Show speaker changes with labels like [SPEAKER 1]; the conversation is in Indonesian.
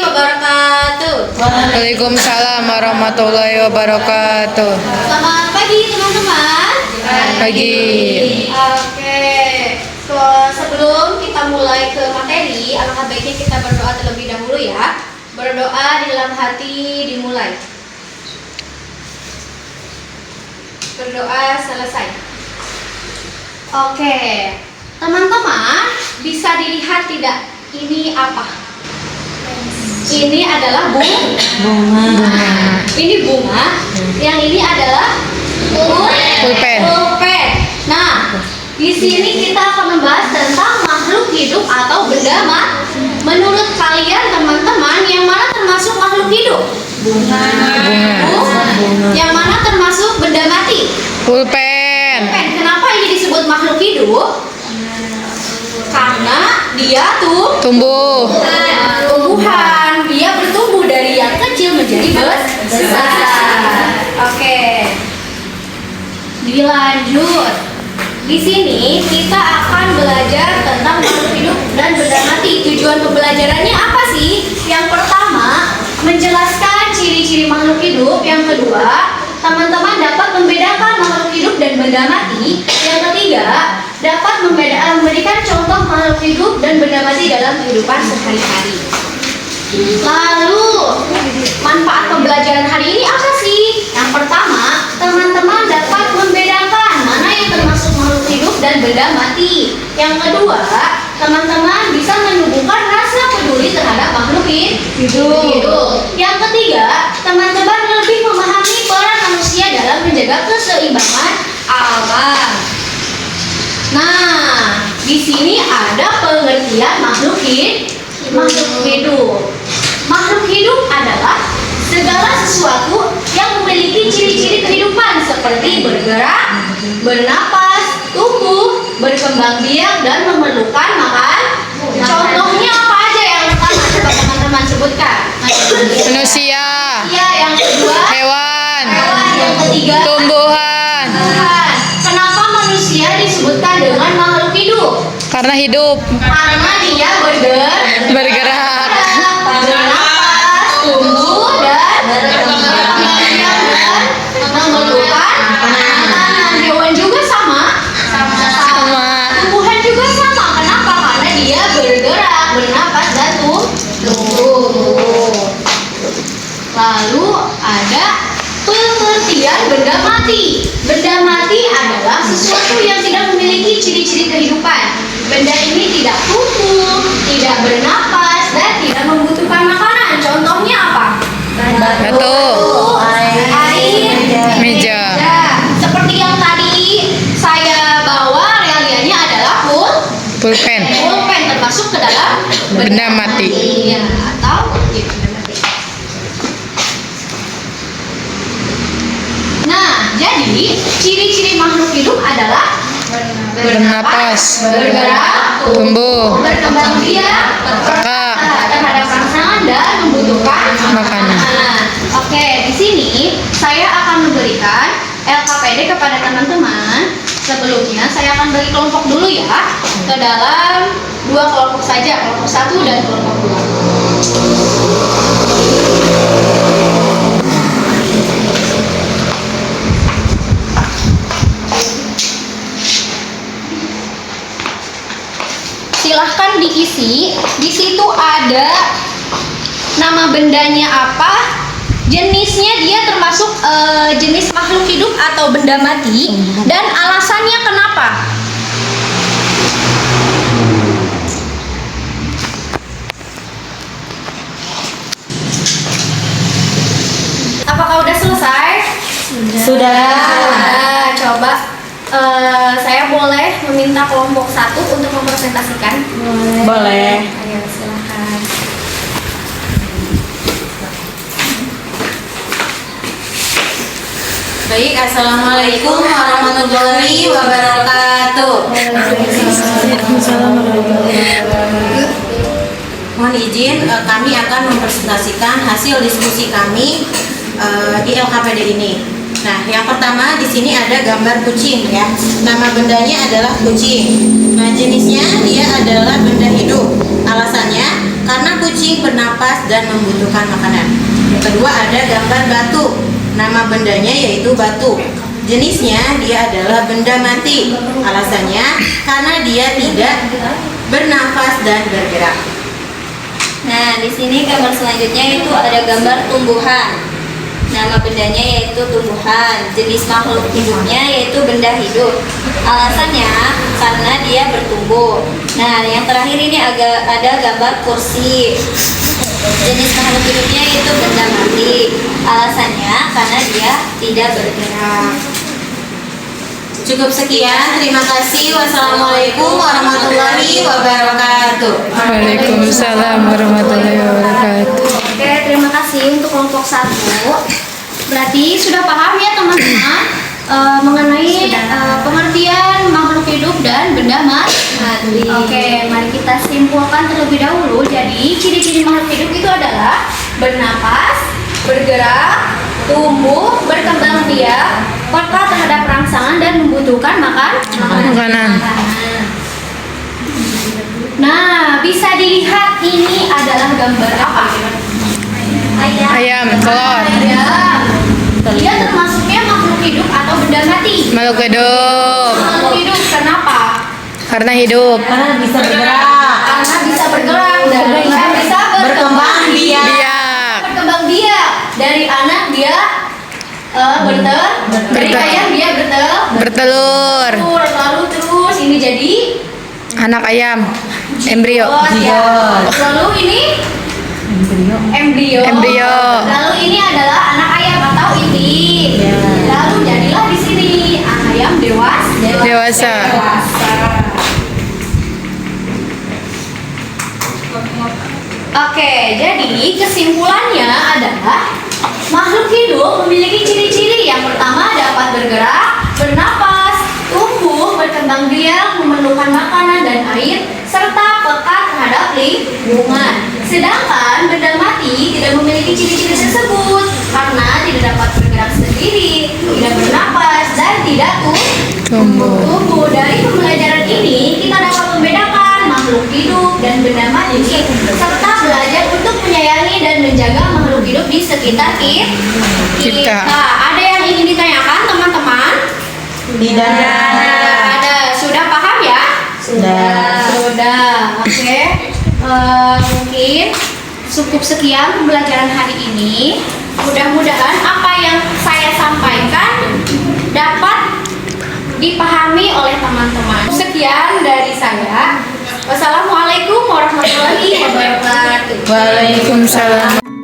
[SPEAKER 1] wabarakatuh.
[SPEAKER 2] Waalaikumsalam warahmatullahi wabarakatuh.
[SPEAKER 1] Selamat pagi teman-teman.
[SPEAKER 2] Pagi.
[SPEAKER 1] Oke. Sebelum kita mulai ke materi, alangkah baiknya kita berdoa terlebih dahulu ya. Berdoa di dalam hati dimulai. Berdoa selesai. Oke. Teman-teman, bisa dilihat tidak? Ini apa? Ini adalah bunga. Ini bunga. Yang ini adalah
[SPEAKER 2] Pulpen.
[SPEAKER 1] pulpen. Nah, di sini kita akan membahas tentang makhluk hidup atau benda mati. Menurut kalian teman-teman, yang mana termasuk makhluk hidup? Bunga. Yang mana termasuk benda mati?
[SPEAKER 2] Pulpen.
[SPEAKER 1] Kenapa ini disebut makhluk hidup? Karena dia
[SPEAKER 2] Tumbuh.
[SPEAKER 1] tumbuhan, dia bertumbuh dari yang kecil menjadi besar. Oke. Dilanjut. Di sini kita akan belajar tentang makhluk hidup dan benda mati. Tujuan pembelajarannya apa sih? Yang pertama, menjelaskan ciri-ciri makhluk hidup. Yang kedua, teman-teman dapat membedakan makhluk hidup dan benda mati. Yang ketiga, dapat memberikan contoh makhluk hidup dan benda mati dalam kehidupan sehari-hari. Lalu, manfaat pembelajaran hari ini apa sih? Yang pertama, teman-teman dapat membedakan mana yang termasuk makhluk hidup dan benda mati. Yang kedua, teman-teman bisa menumbuhkan rasa peduli terhadap makhluk hidup. Yang ketiga, teman-teman lebih memahami peran manusia dalam menjaga keseimbangan alam. Nah, di sini ada pengertian makhluk hidup. Makhluk hidup adalah segala sesuatu yang memiliki ciri-ciri kehidupan seperti bergerak, bernapas, tumbuh, berkembang biak, dan memerlukan makan. Contohnya apa aja yang pertama? Coba teman-teman sebutkan.
[SPEAKER 2] Manusia.
[SPEAKER 1] Iya, yang kedua
[SPEAKER 2] Hewan.
[SPEAKER 1] yang ketiga
[SPEAKER 2] Tumbuhan.
[SPEAKER 1] Tuhan. Kenapa manusia disebutkan dengan makhluk hidup?
[SPEAKER 2] Karena hidup.
[SPEAKER 1] Karena dia
[SPEAKER 2] Bergerak.
[SPEAKER 1] bernapas, tumbuh, dan berkembang biak dan memerlukan makanan. Hewan juga sama. Tumbuhan juga sama. Kenapa? Karena dia bergerak, bernapas, dan tumbuh. Lalu ada pengertian benda mati. Benda mati adalah sesuatu yang tidak memiliki ciri-ciri kehidupan. Benda ini tidak tumbuh, tidak bernapas, dan tidak membutuhkan makanan. Contohnya apa?
[SPEAKER 2] Batu.
[SPEAKER 1] Air,
[SPEAKER 2] Meja.
[SPEAKER 1] Seperti yang tadi saya bawa, realiannya adalah
[SPEAKER 2] Pulpen.
[SPEAKER 1] pulpen, termasuk ke dalam
[SPEAKER 2] Benda mati.
[SPEAKER 1] Ya, atau benda mati. Nah, jadi ciri-ciri makhluk hidup adalah
[SPEAKER 2] Bernapas.
[SPEAKER 1] bergerak,
[SPEAKER 2] Tumbuh.
[SPEAKER 1] berkembang biak,
[SPEAKER 2] Peka.
[SPEAKER 1] terhadap rangsangan, dan membutuhkan
[SPEAKER 2] Makanan.
[SPEAKER 1] Oke, di sini saya akan memberikan LKPD kepada teman-teman. Sebelumnya saya akan bagi kelompok dulu ya, ke dalam 2 kelompok saja, kelompok 1 dan kelompok 2. Silahkan diisi. Di situ ada nama bendanya apa, jenisnya dia termasuk jenis makhluk hidup atau benda mati, dan alasannya kenapa. Apakah udah selesai? Sudah. Coba saya boleh meminta kelompok 1 untuk mempresentasikan?
[SPEAKER 3] Boleh.
[SPEAKER 1] Ayo silakan.
[SPEAKER 3] Baik, assalamualaikum warahmatullahi wabarakatuh. Mohon izin, kami akan mempresentasikan hasil diskusi kami di LKPD ini. Nah, yang pertama di sini ada gambar kucing ya. Nama bendanya adalah kucing. Nah, jenisnya dia adalah benda hidup. Alasannya karena kucing berkucing, bernapas, dan membutuhkan makanan. Yang kedua ada gambar batu. Nama bendanya yaitu batu. Jenisnya dia adalah benda mati. Alasannya karena dia tidak bernafas dan bergerak.
[SPEAKER 1] Nah, di sini gambar selanjutnya itu ada gambar tumbuhan. Nama bendanya yaitu tumbuhan. Jenis makhluk hidupnya yaitu benda hidup. Alasannya karena dia bertumbuh. Nah, yang terakhir ini ada gambar kursi. Jenis makhluk hidupnya yaitu benda mati. Alasannya karena dia tidak bergerak.
[SPEAKER 3] Cukup sekian, terima kasih. Wassalamualaikum warahmatullahi wabarakatuh.
[SPEAKER 2] Waalaikumsalam warahmatullahi wabarakatuh.
[SPEAKER 1] Oke, terima kasih untuk kelompok 1. Berarti sudah paham ya teman-teman mengenai pengertian makhluk hidup dan benda mati. Oke, mari kita simpulkan terlebih dahulu. Jadi, ciri-ciri makhluk hidup itu adalah bernapas, bergerak, tumbuh, berkembang biak, peka terhadap rangsangan dan membutuhkan
[SPEAKER 2] Makanan.
[SPEAKER 1] Nah, bisa dilihat ini adalah gambar apa?
[SPEAKER 2] Ayam, telur.
[SPEAKER 1] Ayam. Dia termasuknya makhluk hidup atau benda mati?
[SPEAKER 2] Makhluk hidup.
[SPEAKER 1] Makhluk hidup, kenapa?
[SPEAKER 2] Karena hidup.
[SPEAKER 3] Karena bisa bergerak,
[SPEAKER 1] Karena bisa bergerak dan bisa
[SPEAKER 3] berkembang biak.
[SPEAKER 2] Biak.
[SPEAKER 1] Berkembang biak. Dari anak dia dari ayam dia
[SPEAKER 2] Bertelur.
[SPEAKER 1] lalu terus ini jadi
[SPEAKER 2] Anak ayam. Embrio.
[SPEAKER 1] ya. Lalu ini embrio. Lalu ini adalah anak ayam atau inti. Lalu jadilah di sini ayam
[SPEAKER 2] Dewasa.
[SPEAKER 1] Oke, jadi kesimpulannya adalah makhluk hidup memiliki ciri-ciri. Yang pertama dapat bergerak, bernapas, tumbuh, berkembang biak, memerlukan makanan dan air, serta peka terhadap lingkungan. Sedangkan benda mati tidak memiliki ciri-ciri tersebut karena tidak dapat bergerak sendiri, tidak bernapas, dan tidak tumbuh. Dari pembelajaran ini kita dapat membedakan makhluk hidup dan benda mati serta belajar untuk menyayangi dan menjaga makhluk hidup di sekitar kita. Ada yang ingin ditanyakan teman-teman?
[SPEAKER 3] Tidak.
[SPEAKER 1] Ada. Sudah paham ya? Sudah. Oke. Mungkin cukup sekian pembelajaran hari ini. Mudah-mudahan apa yang saya sampaikan dapat dipahami oleh teman-teman. Sekian dari saya. Wassalamualaikum warahmatullahi wabarakatuh.
[SPEAKER 2] Waalaikumsalam.